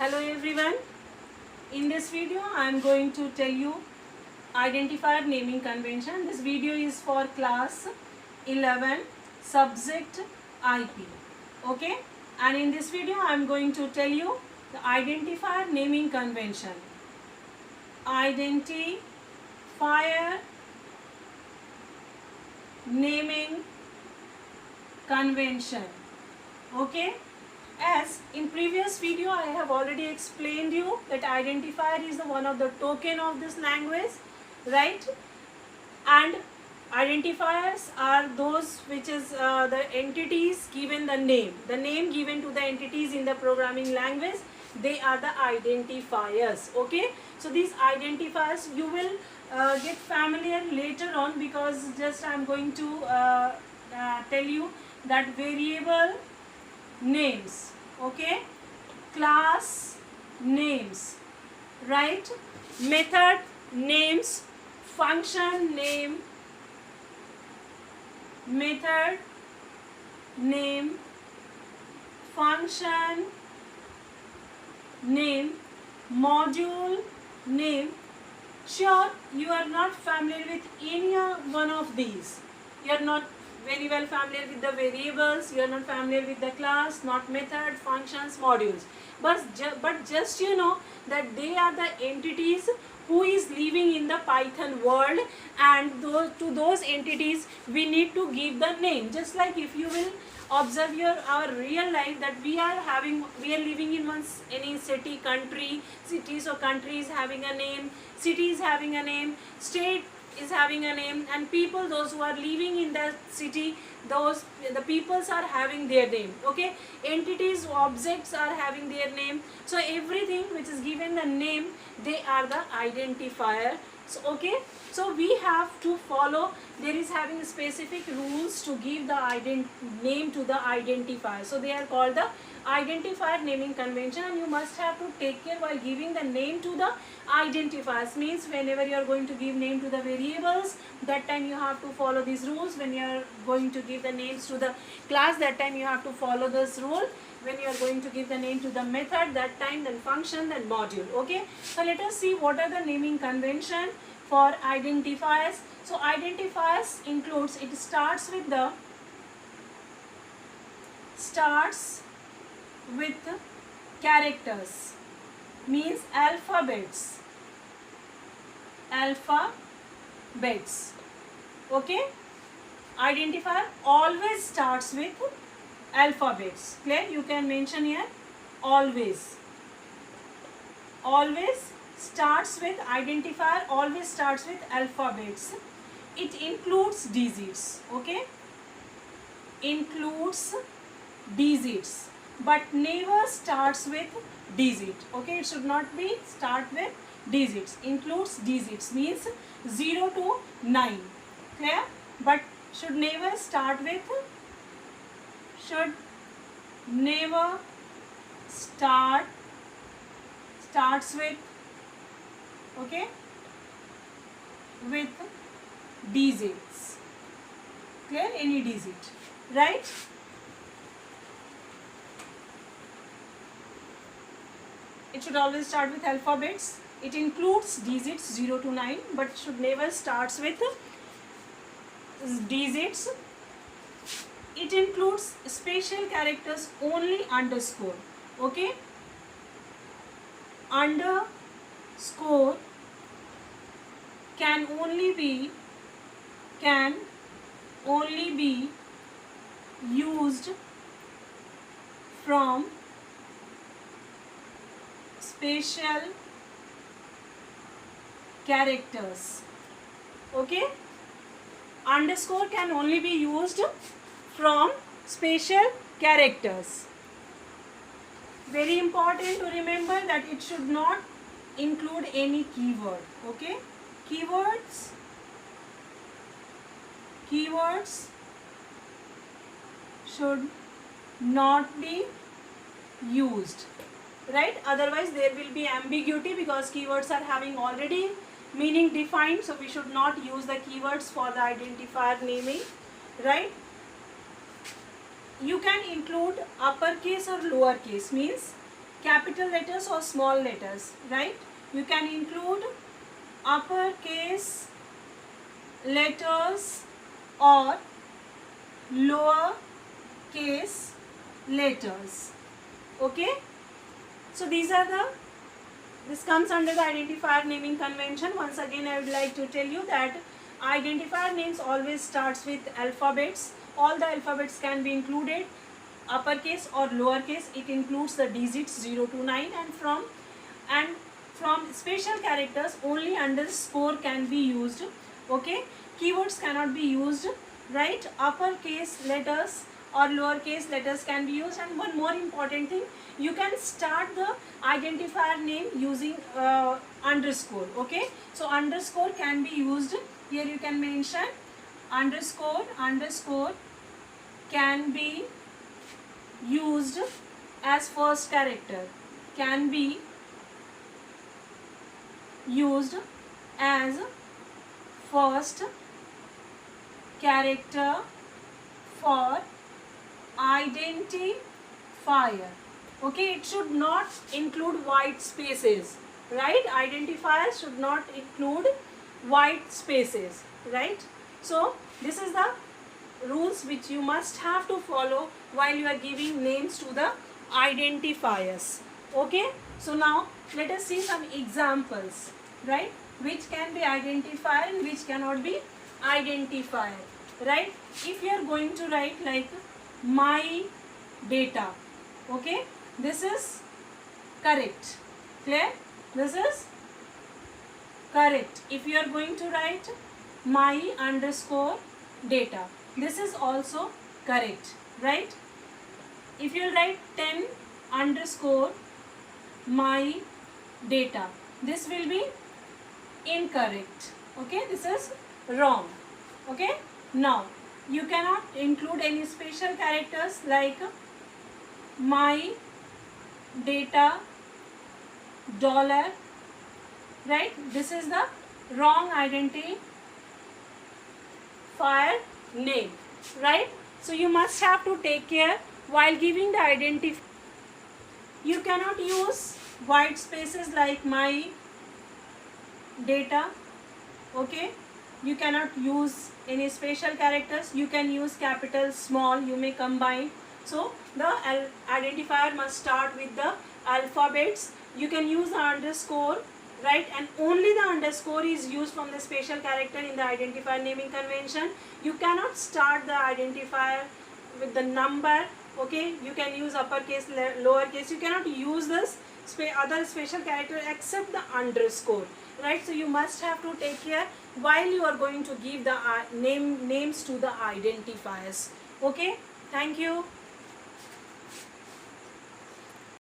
Hello everyone. In this video I am going to tell you identifier naming convention. This video is for class 11 subject IP. Okay, and in this video I am going to tell you the identifier naming convention. Identifier naming convention. Okay, as in previous video I have already explained you that identifier is the one of the token of this language, right? And identifiers are those which is the entities given the name given to the entities in the programming language. They are the identifiers. Okay, so these identifiers you will get familiar later on, because just I am going to tell you that variable names, okay, class names, right, method names, function name, method name, function name, module name. Sure, you are not familiar with any one of these. You are not very well familiar with the variables, you are not familiar with the class, not method, functions, modules. But just you know that they are the entities who is living in the Python world, and to those entities we need to give the name. Just like if you will observe our real life, that we are living in any city, country, cities or country is having a name, city is having a name, state is having a name, and people, those who are living in that city, the peoples are having their name. Okay, entities, objects are having their name. So everything which is given the name, they are the identifier. So okay, so we have to follow, there is having specific rules to give the name to the identifier. So they are called the identifier naming convention, and you must have to take care while giving the name to the identifiers. Means whenever you are going to give name to the variables, that time you have to follow these rules. When you are going to give the names to the class, that time you have to follow this rule. When you are going to give the name to the method, that time, then function, then module. Okay, so let us see what are the naming convention for identifiers. So identifiers includes, it starts with characters, means alphabets. Okay, identifier always starts with alphabets. Clear? You can mention here always starts with identifier, always starts with alphabets. It includes digits. Okay, includes digits, but never starts with digit. Okay, it should not be start with digits. Includes digits means 0 to 9. Clear? But should never starts with, okay, with digits. Clear? Any digit, right? It should always start with alphabets. It includes digits 0 to 9, but should never starts with digits. It includes special characters only, underscore. Okay, underscore can only be used from special characters. Okay, underscore can only be used from special characters. Very important to remember that it should not include any keyword. Okay, keywords should not be used, right? Otherwise there will be ambiguity, because keywords are having already meaning defined, so we should not use the keywords for the identifier naming, right? You can include uppercase or lowercase, means capital letters or small letters, right? You can include uppercase letters or lower case letters. Okay, so this comes under the identifier naming convention. Once again, I would like to tell you that identifier names always starts with alphabets. All the alphabets can be included, uppercase or lowercase. It includes the digits 0 to 9, and from special characters only underscore can be used. Okay, keywords cannot be used, right? Uppercase letters or lowercase letters can be used. And one more important thing, you can start the identifier name using underscore. Okay, so underscore can be used. Here you can mention underscore can be used as first character, can be used as first character for identifier. Okay, it should not include white spaces, right? Identifiers should not include white spaces, right? So this is the rules which you must have to follow while you are giving names to the identifiers. Okay, so now let us see some examples, right, which can be identifier and which cannot be identifier, right? If you are going to write like my data, okay, this is correct. Clear? This is correct. If you are going to write my underscore data, this is also correct, right? If you write 10 underscore my data, this will be incorrect. Okay, this is wrong. Okay, now you cannot include any special characters like my data dollar, right? This is the wrong identifier name, right? So you must have to take care while giving the identifier. You cannot use white spaces like my data. Okay, you cannot use any special characters. You can use capital, small, you may combine. So the identifier must start with the alphabets. You can use the underscore, right? And only the underscore is used from the special character in the identifier naming convention. You cannot start the identifier with the number. Okay, you can use uppercase, lowercase. You cannot use this other special character except the underscore, right? So you must have to take care while you are going to give the names to the identifiers. Okay, thank you.